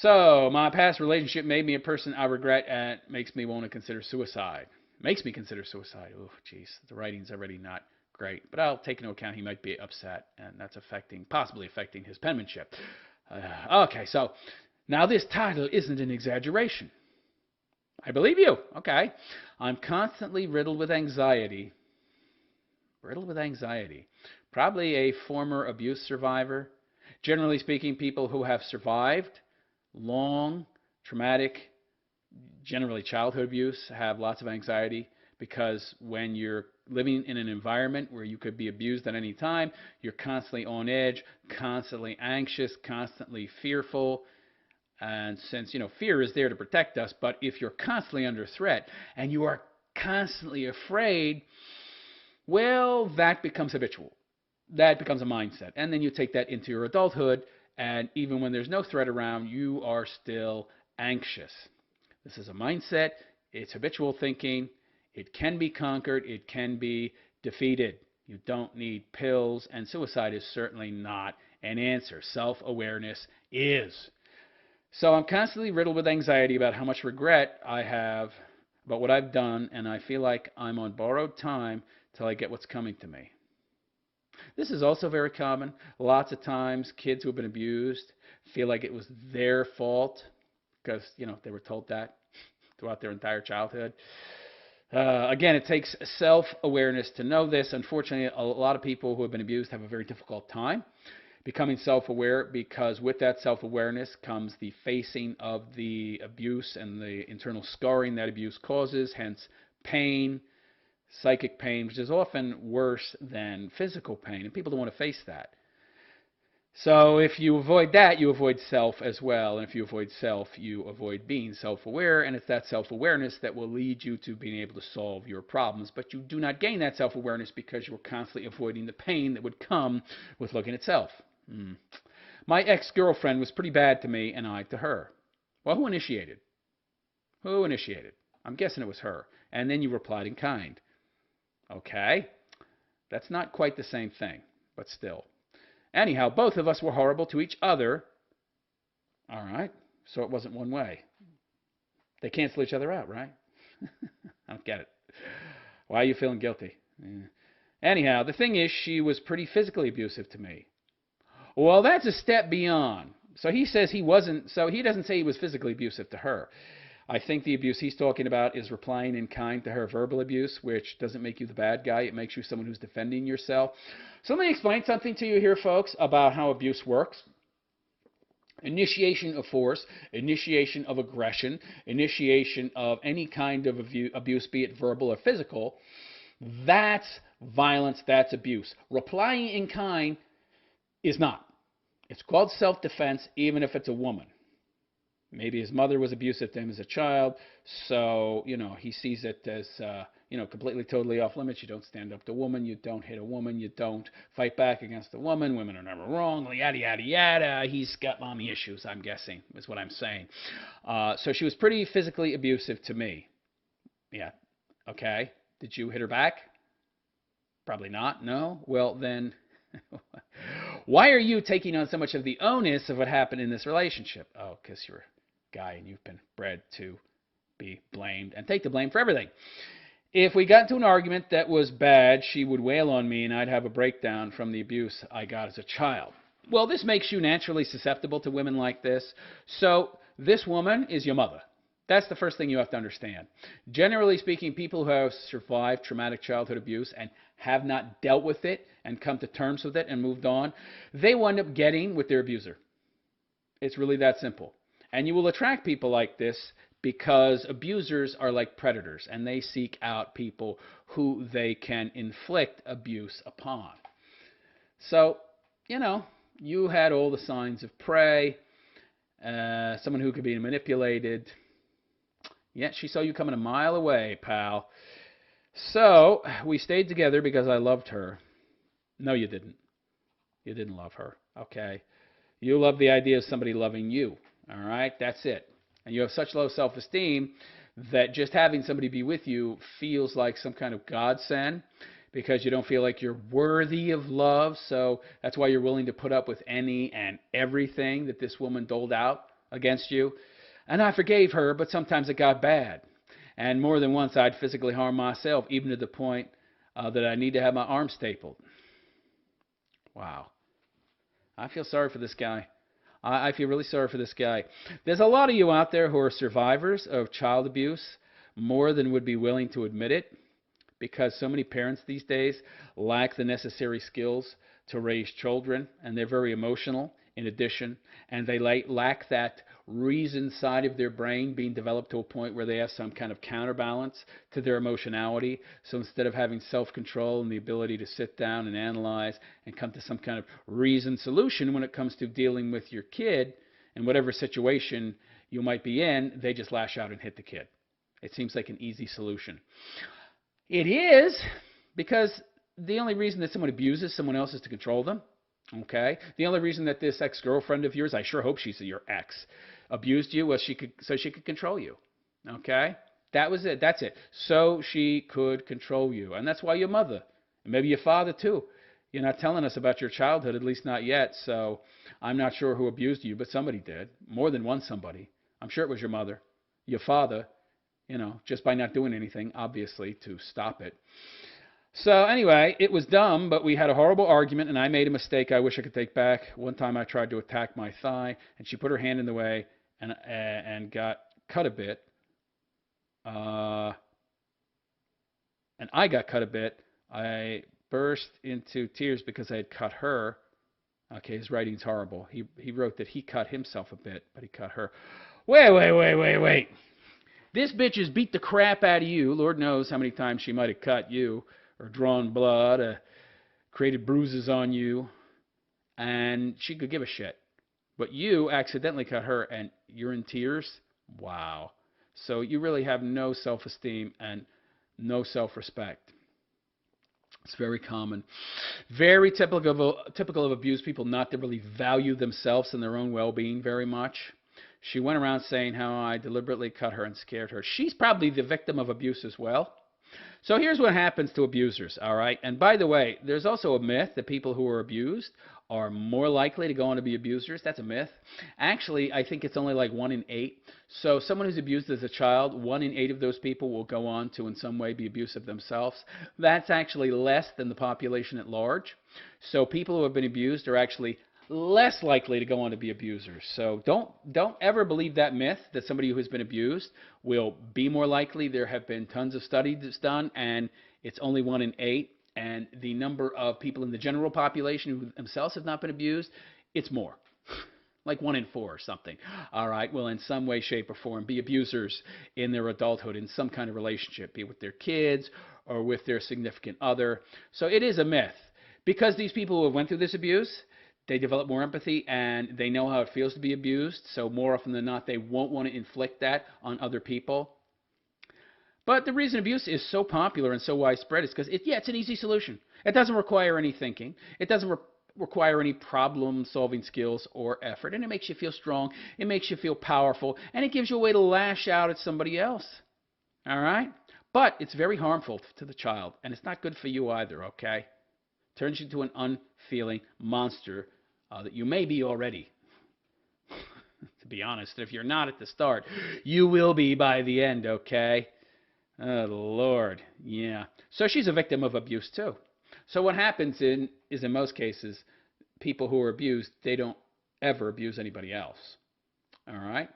So, my past relationship made me a person I regret and makes me want to consider suicide. Makes me consider suicide. Oh, jeez. The writing's already not great. But I'll take into account he might be upset, and that's possibly affecting his penmanship. Okay, so now this title isn't an exaggeration. I believe you. Okay. I'm constantly riddled with anxiety. Riddled with anxiety. Probably a former abuse survivor. Generally speaking, people who have survived long, traumatic, generally childhood abuse have lots of anxiety because when you're living in an environment where you could be abused at any time, you're constantly on edge, constantly anxious, constantly fearful. And since, fear is there to protect us, but if you're constantly under threat and you are constantly afraid, well, that becomes habitual. That becomes a mindset. And then you take that into your adulthood, and even when there's no threat around, you are still anxious. This is a mindset. It's habitual thinking. It can be conquered. It can be defeated. You don't need pills, and suicide is certainly not an answer. Self-awareness is. So I'm constantly riddled with anxiety about how much regret I have about what I've done, and I feel like I'm on borrowed time till I get what's coming to me. This is also very common. Lots of times, kids who have been abused feel like it was their fault because, they were told that throughout their entire childhood. Again, it takes self-awareness to know this. Unfortunately, a lot of people who have been abused have a very difficult time becoming self-aware because with that self-awareness comes the facing of the abuse and the internal scarring that abuse causes, hence pain, psychic pain, which is often worse than physical pain, and people don't want to face that. So if you avoid that, you avoid self as well, and if you avoid self, you avoid being self-aware, and it's that self-awareness that will lead you to being able to solve your problems, but you do not gain that self-awareness because you're constantly avoiding the pain that would come with looking at self. My ex-girlfriend was pretty bad to me, and I to her. Well, who initiated? Who initiated? I'm guessing it was her. And then you replied in kind. Okay, that's not quite the same thing, but still. Anyhow, both of us were horrible to each other. All right, so it wasn't one way. They cancel each other out, right? I don't get it. Why are you feeling guilty? Yeah. Anyhow, the thing is, she was pretty physically abusive to me. Well, that's a step beyond. So he says he wasn't, so he doesn't say he was physically abusive to her. I think the abuse he's talking about is replying in kind to her verbal abuse, which doesn't make you the bad guy. It makes you someone who's defending yourself. So let me explain something to you here, folks, about how abuse works. Initiation of force, initiation of aggression, initiation of any kind of abuse, be it verbal or physical, that's violence, that's abuse. Replying in kind is not. It's called self-defense, even if it's a woman. Maybe his mother was abusive to him as a child, so, he sees it as, completely, totally off limits. You don't stand up to a woman, you don't hit a woman, you don't fight back against a woman, women are never wrong, yada, yada, yada. He's got mommy issues, I'm guessing, is what I'm saying. So she was pretty physically abusive to me. Yeah, okay. Did you hit her back? Probably not, no? Well, then... why are you taking on so much of the onus of what happened in this relationship? Oh, because you're a guy and you've been bred to be blamed and take the blame for everything. If we got into an argument that was bad, she would wail on me and I'd have a breakdown from the abuse I got as a child. Well, this makes you naturally susceptible to women like this. So this woman is your mother. That's the first thing you have to understand. Generally speaking, people who have survived traumatic childhood abuse and have not dealt with it and come to terms with it and moved on, they wind up getting with their abuser. It's really that simple. And you will attract people like this because abusers are like predators and they seek out people who they can inflict abuse upon. So, you had all the signs of prey, someone who could be manipulated. Yet she saw you coming a mile away, pal. So we stayed together because I loved her. No, you didn't. You didn't love her. Okay. You love the idea of somebody loving you. All right? That's it. And you have such low self-esteem that just having somebody be with you feels like some kind of godsend because you don't feel like you're worthy of love. So that's why you're willing to put up with any and everything that this woman doled out against you. And I forgave her, but sometimes it got bad. And more than once, I'd physically harm myself, even to the point that I need to have my arm stapled. Wow. I feel sorry for this guy. I feel really sorry for this guy. There's a lot of you out there who are survivors of child abuse, more than would be willing to admit it, because so many parents these days lack the necessary skills to raise children, and they're very emotional in addition, and they lack that reason side of their brain being developed to a point where they have some kind of counterbalance to their emotionality. So instead of having self-control and the ability to sit down and analyze and come to some kind of reasoned solution when it comes to dealing with your kid in whatever situation you might be in, they just lash out and hit the kid. It seems like an easy solution. It is, because the only reason that someone abuses someone else is to control them. Okay? The only reason that this ex-girlfriend of yours, I sure hope she's your ex, abused you was so she could control you. Okay? That was it. That's it. So she could control you. And that's why your mother, and maybe your father too, you're not telling us about your childhood, at least not yet. So I'm not sure who abused you, but somebody did. More than one somebody. I'm sure it was your mother, your father, just by not doing anything, obviously, to stop it. So anyway, it was dumb, but we had a horrible argument, and I made a mistake I wish I could take back. One time I tried to attack my thigh, and she put her hand in the way and got cut a bit. And I got cut a bit. I burst into tears because I had cut her. Okay, his writing's horrible. He wrote that he cut himself a bit, but he cut her. Wait. This bitch has beat the crap out of you. Lord knows how many times she might have cut you or drawn blood, created bruises on you, and she could give a shit. But you accidentally cut her, and you're in tears? Wow. So you really have no self-esteem and no self-respect. It's very common. Very typical of abused people not to really value themselves and their own well-being very much. She went around saying how I deliberately cut her and scared her. She's probably the victim of abuse as well. So here's what happens to abusers, all right? And by the way, there's also a myth that people who are abused are more likely to go on to be abusers. That's a myth. Actually, I think it's only like 1 in 8. So someone who's abused as a child, 1 in 8 of those people will go on to in some way be abusive themselves. That's actually less than the population at large. So people who have been abused are actually less likely to go on to be abusers. So don't ever believe that myth that somebody who has been abused will be more likely. There have been tons of studies done, and it's only 1 in 8. And the number of people in the general population who themselves have not been abused, it's more. Like 1 in 4 or something. All right, will in some way, shape, or form be abusers in their adulthood in some kind of relationship, be it with their kids or with their significant other. So it is a myth. Because these people who have went through this abuse, they develop more empathy and they know how it feels to be abused. So more often than not, they won't want to inflict that on other people. But the reason abuse is so popular and so widespread is because, it's an easy solution. It doesn't require any thinking. It doesn't require any problem-solving skills or effort. And it makes you feel strong. It makes you feel powerful. And it gives you a way to lash out at somebody else. All right? But it's very harmful to the child. And it's not good for you either, okay? Turns you into an unfeeling monster that you may be already. To be honest, if you're not at the start, you will be by the end, okay? Oh, Lord. Yeah. So she's a victim of abuse, too. So what happens is in most cases, people who are abused, they don't ever abuse anybody else. All right?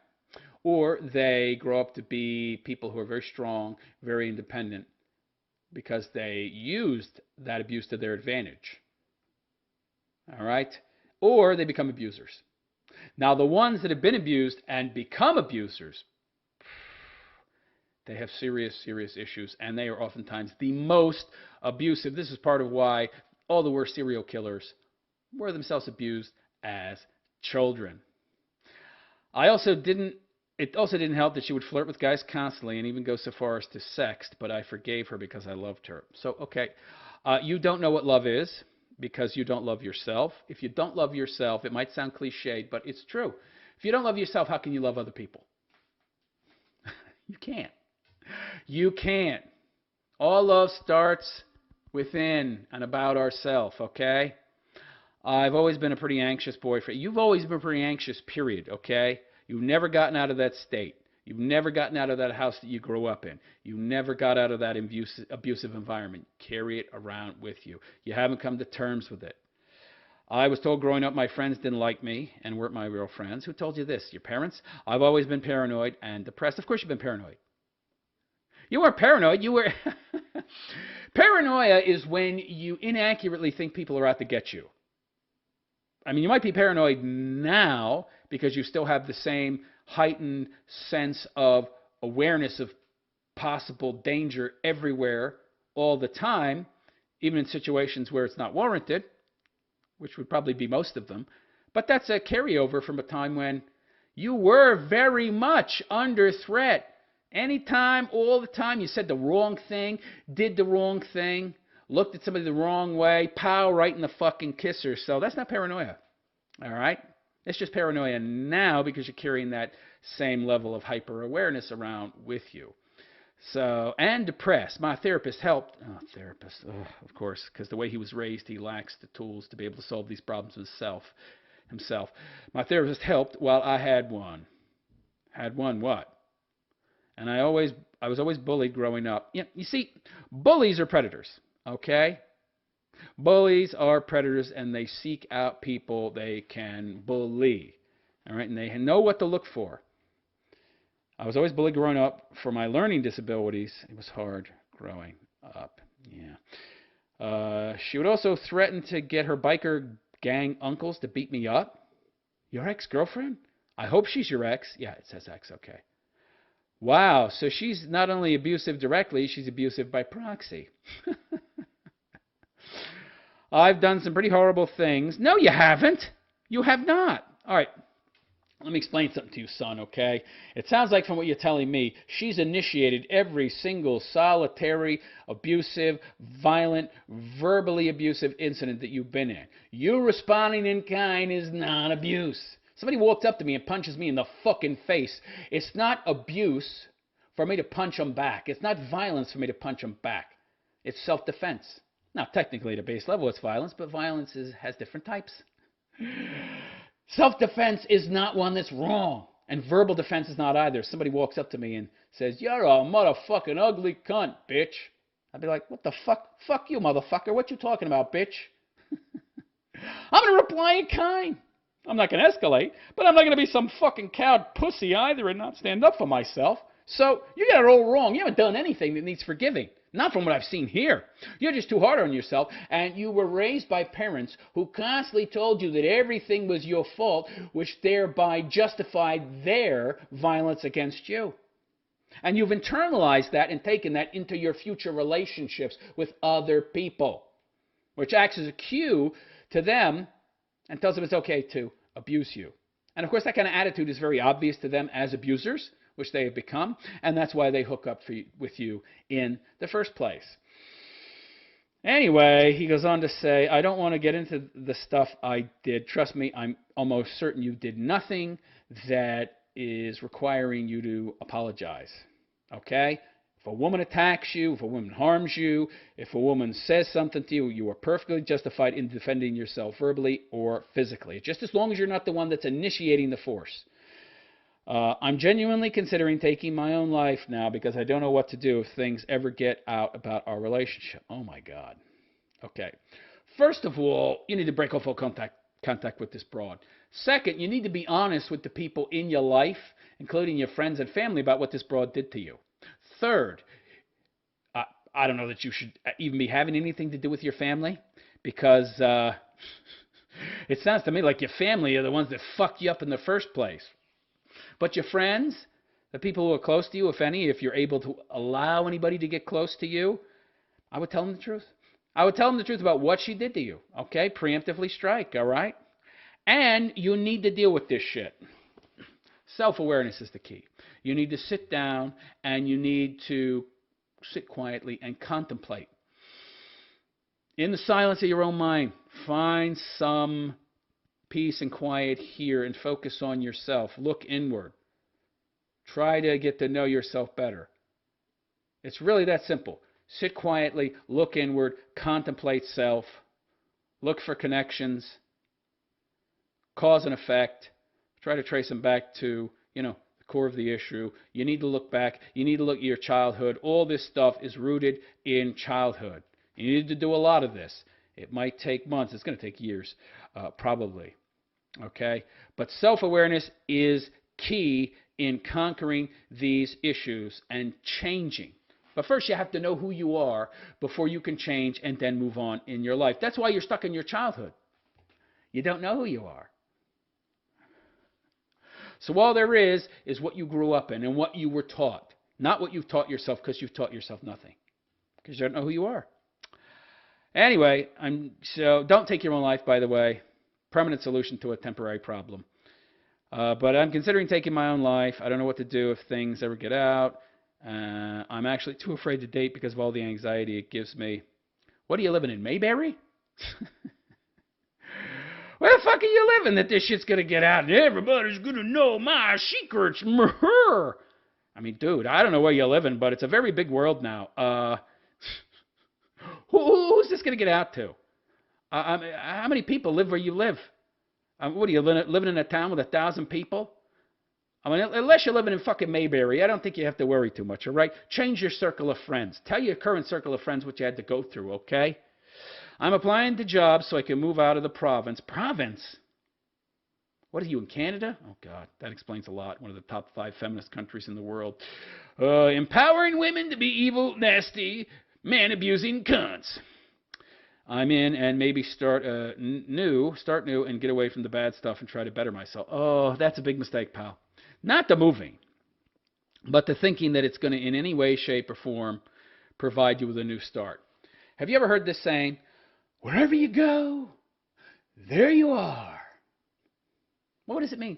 Or they grow up to be people who are very strong, very independent, because they used that abuse to their advantage. All right? Or they become abusers. Now, the ones that have been abused and become abusers, they have serious, serious issues, and they are oftentimes the most abusive. This is part of why all the worst serial killers were themselves abused as children. It also didn't help that she would flirt with guys constantly and even go so far as to sext, but I forgave her because I loved her. So, okay, you don't know what love is because you don't love yourself. If you don't love yourself, it might sound cliched, but it's true. If you don't love yourself, how can you love other people? You can't. You can't. All love starts within and about ourselves, okay? I've always been a pretty anxious boyfriend. You've always been pretty anxious, period, okay? You've never gotten out of that state. You've never gotten out of that house that you grew up in. You never got out of that abusive environment. Carry it around with you. You haven't come to terms with it. I was told growing up my friends didn't like me and weren't my real friends. Who told you this? Your parents? I've always been paranoid and depressed. Of course you've been paranoid. You weren't paranoid. You were... Paranoia is when you inaccurately think people are out to get you. I mean, you might be paranoid now because you still have the same heightened sense of awareness of possible danger everywhere all the time, even in situations where it's not warranted, which would probably be most of them. But that's a carryover from a time when you were very much under threat. Anytime, all the time, you said the wrong thing, did the wrong thing, looked at somebody the wrong way, pow, right in the fucking kisser. So that's not paranoia, all right? It's just paranoia now because you're carrying that same level of hyper-awareness around with you. So, and depressed. My therapist helped. Oh, therapist, of course, because the way he was raised, he lacks the tools to be able to solve these problems himself. My therapist helped while I had one. Had one what? And I was always bullied growing up. You see, bullies are predators, okay? Bullies are predators, and they seek out people they can bully, all right? And they know what to look for. I was always bullied growing up for my learning disabilities. It was hard growing up, yeah. She would also threaten to get her biker gang uncles to beat me up. Your ex-girlfriend? I hope she's your ex. Yeah, it says ex, okay. Wow, so she's not only abusive directly, she's abusive by proxy. I've done some pretty horrible things. No, you haven't. You have not. All right, let me explain something to you, son, okay? It sounds like from what you're telling me, she's initiated every single solitary, abusive, violent, verbally abusive incident that you've been in. You responding in kind is not abuse. Somebody walked up to me and punches me in the fucking face. It's not abuse for me to punch them back. It's not violence for me to punch them back. It's self-defense. Now, technically, at a base level, it's violence, but violence has different types. Self-defense is not one that's wrong, and verbal defense is not either. Somebody walks up to me and says, "You're a motherfucking ugly cunt, bitch." I'd be like, "What the fuck? Fuck you, motherfucker. What you talking about, bitch?" I'm going to reply in kind. I'm not going to escalate, but I'm not going to be some fucking cowed pussy either and not stand up for myself. So you got it all wrong. You haven't done anything that needs forgiving. Not from what I've seen here. You're just too hard on yourself, and you were raised by parents who constantly told you that everything was your fault, which thereby justified their violence against you. And you've internalized that and taken that into your future relationships with other people, which acts as a cue to them and tells them it's okay to abuse you. And of course, that kind of attitude is very obvious to them as abusers, which they have become, and that's why they hook up with you in the first place. Anyway, he goes on to say, I don't want to get into the stuff I did. Trust me, I'm almost certain you did nothing that is requiring you to apologize. Okay? If a woman attacks you, if a woman harms you, if a woman says something to you, you are perfectly justified in defending yourself verbally or physically, just as long as you're not the one that's initiating the force. I'm genuinely considering taking my own life now because I don't know what to do if things ever get out about our relationship. Oh, my God. Okay. First of all, you need to break off all contact with this broad. Second, you need to be honest with the people in your life, including your friends and family, about what this broad did to you. Third, I don't know that you should even be having anything to do with your family because it sounds to me like your family are the ones that fucked you up in the first place. But your friends, the people who are close to you, if any, if you're able to allow anybody to get close to you, I would tell them the truth. I would tell them the truth about what she did to you, okay? Preemptively strike, all right? And you need to deal with this shit. Self-awareness is the key. You need to sit down and you need to sit quietly and contemplate. In the silence of your own mind, find some peace and quiet here and focus on yourself. Look inward. Try to get to know yourself better. It's really that simple. Sit quietly, look inward, contemplate self, look for connections, cause and effect. Try to trace them back to, the core of the issue. You need to look back. You need to look at your childhood. All this stuff is rooted in childhood. You need to do a lot of this. It might take months. It's going to take years, probably. Okay? But self-awareness is key in conquering these issues and changing. But first, you have to know who you are before you can change and then move on in your life. That's why you're stuck in your childhood. You don't know who you are. So all there is what you grew up in and what you were taught, not what you've taught yourself, because you've taught yourself nothing, because you don't know who you are. Anyway, so don't take your own life, by the way. Permanent solution to a temporary problem. But I'm considering taking my own life. I don't know what to do if things ever get out. I'm actually too afraid to date because of all the anxiety it gives me. What are you living in, Mayberry? Where the fuck are you living that this shit's going to get out and everybody's going to know my secrets? I mean, dude, I don't know where you're living, but it's a very big world now. Who's this going to get out to? How many people live where you live? What are you living in a town with 1,000 people? I mean, unless you're living in fucking Mayberry, I don't think you have to worry too much, all right? Change your circle of friends. Tell your current circle of friends what you had to go through, okay? I'm applying to jobs so I can move out of the province. Province? What are you, in Canada? Oh, God, that explains a lot. One of the top 5 feminist countries in the world. Empowering women to be evil, nasty, man-abusing cunts. I'm in and maybe start new and get away from the bad stuff and try to better myself. Oh, that's a big mistake, pal. Not the moving, but the thinking that it's going to, in any way, shape, or form, provide you with a new start. Have you ever heard this saying, wherever you go, there you are? What does it mean?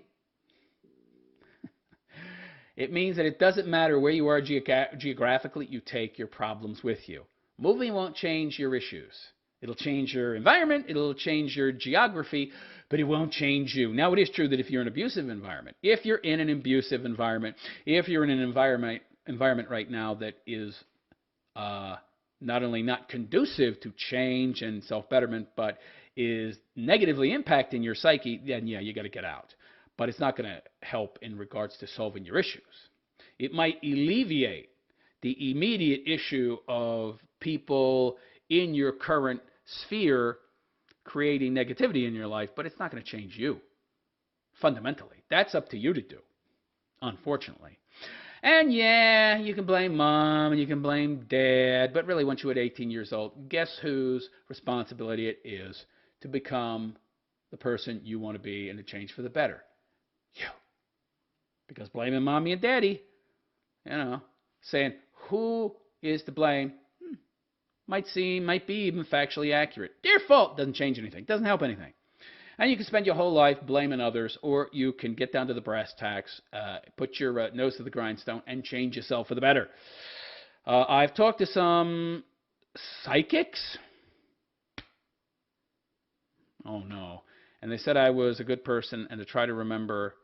It means that it doesn't matter where you are geographically, you take your problems with you. Moving won't change your issues. It'll change your environment, it'll change your geography, but it won't change you. Now, it is true that if you're in an abusive environment, if you're in an environment right now that is not only not conducive to change and self-betterment, but is negatively impacting your psyche, then yeah, you got to get out. But it's not going to help in regards to solving your issues. It might alleviate the immediate issue of people in your current sphere creating negativity in your life, but it's not going to change you fundamentally. That's up to you to do, unfortunately. And yeah, you can blame mom and you can blame dad, but really once you're at 18 years old, guess whose responsibility it is to become the person you want to be and to change for the better? You. Because blaming mommy and daddy, saying who is to blame, might be even factually accurate. Their fault doesn't change anything, doesn't help anything. And you can spend your whole life blaming others, or you can get down to the brass tacks, put your nose to the grindstone, and change yourself for the better. I've talked to some psychics. Oh, no. And they said I was a good person and to try to remember,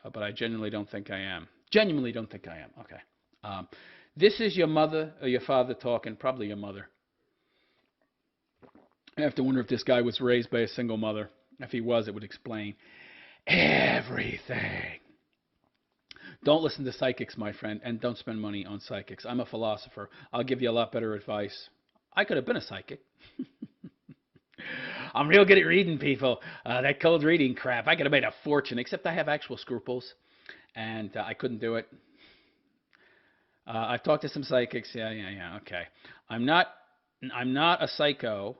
but I genuinely don't think I am. Genuinely don't think I am. Okay. This is your mother or your father talking, probably your mother. I have to wonder if this guy was raised by a single mother. If he was, it would explain everything. Don't listen to psychics, my friend, and don't spend money on psychics. I'm a philosopher. I'll give you a lot better advice. I could have been a psychic. I'm real good at reading people. That cold reading crap, I could have made a fortune, except I have actual scruples, and I couldn't do it. I've talked to some psychics. Yeah, okay. I'm not a psycho.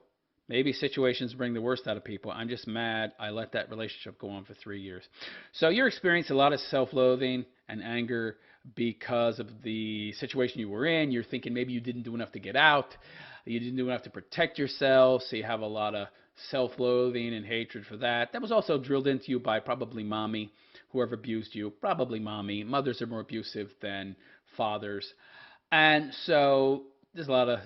Maybe situations bring the worst out of people. I'm just mad I let that relationship go on for 3 years. So you're experiencing a lot of self-loathing and anger because of the situation you were in. You're thinking maybe you didn't do enough to get out. You didn't do enough to protect yourself, so you have a lot of self-loathing and hatred for that. That was also drilled into you by probably mommy, whoever abused you, probably mommy. Mothers are more abusive than fathers. And so there's a lot of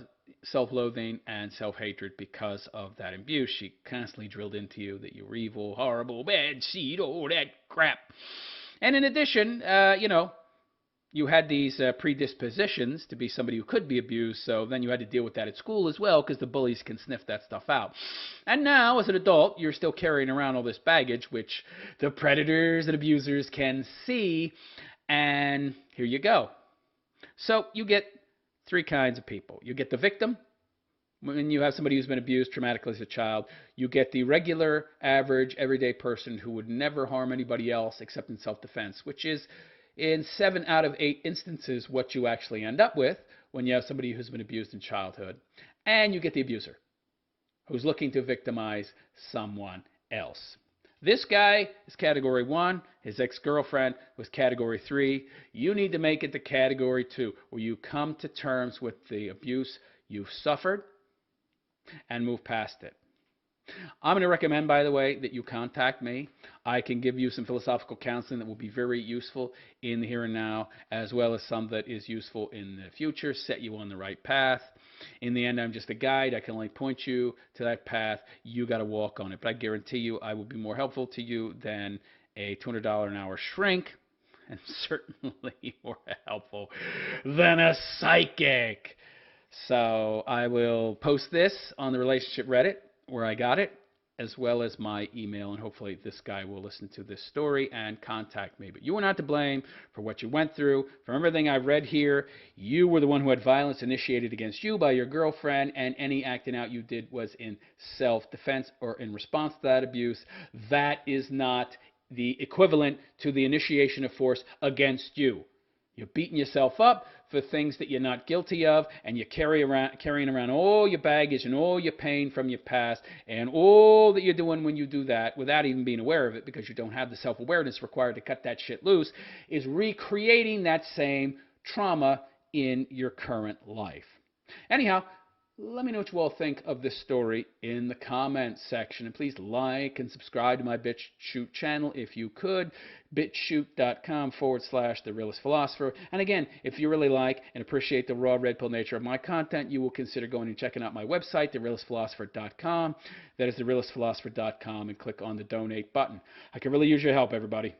self-loathing and self-hatred because of that abuse. She constantly drilled into you that you were evil, horrible, bad seed, all that crap. And in addition, you had these predispositions to be somebody who could be abused, so then you had to deal with that at school as well because the bullies can sniff that stuff out. And now, as an adult, you're still carrying around all this baggage, which the predators and abusers can see, and here you go. So you get three kinds of people. You get the victim. When you have somebody who's been abused traumatically as a child, you get the regular, average, everyday person who would never harm anybody else except in self-defense, which is in 7 out of 8 instances what you actually end up with when you have somebody who's been abused in childhood. And you get the abuser, who's looking to victimize someone else. This guy is category 1. His ex-girlfriend was category 3. You need to make it to category 2, where you come to terms with the abuse you've suffered and move past it. I'm going to recommend, by the way, that you contact me. I can give you some philosophical counseling that will be very useful in the here and now, as well as some that is useful in the future, set you on the right path. In the end, I'm just a guide. I can only point you to that path. You got to walk on it. But I guarantee you I will be more helpful to you than a $200 an hour shrink, and certainly more helpful than a psychic. So I will post this on the relationship Reddit where I got it, as well as my email, and hopefully this guy will listen to this story and contact me. But you are not to blame for what you went through. From everything I've read here, you were the one who had violence initiated against you by your girlfriend, and any acting out you did was in self-defense or in response to that abuse. That is not the equivalent to the initiation of force against you. You're beating yourself up for things that you're not guilty of, and you're carrying around all your baggage and all your pain from your past, and all that you're doing when you do that, without even being aware of it, because you don't have the self-awareness required to cut that shit loose, is recreating that same trauma in your current life. Anyhow, let me know what you all think of this story in the comments section. And please like and subscribe to my BitChute channel if you could. BitChute.com/TheRealistPhilosopher. And again, if you really like and appreciate the raw red pill nature of my content, you will consider going and checking out my website, TheRealistPhilosopher.com. That is TheRealistPhilosopher.com, and click on the donate button. I can really use your help, everybody.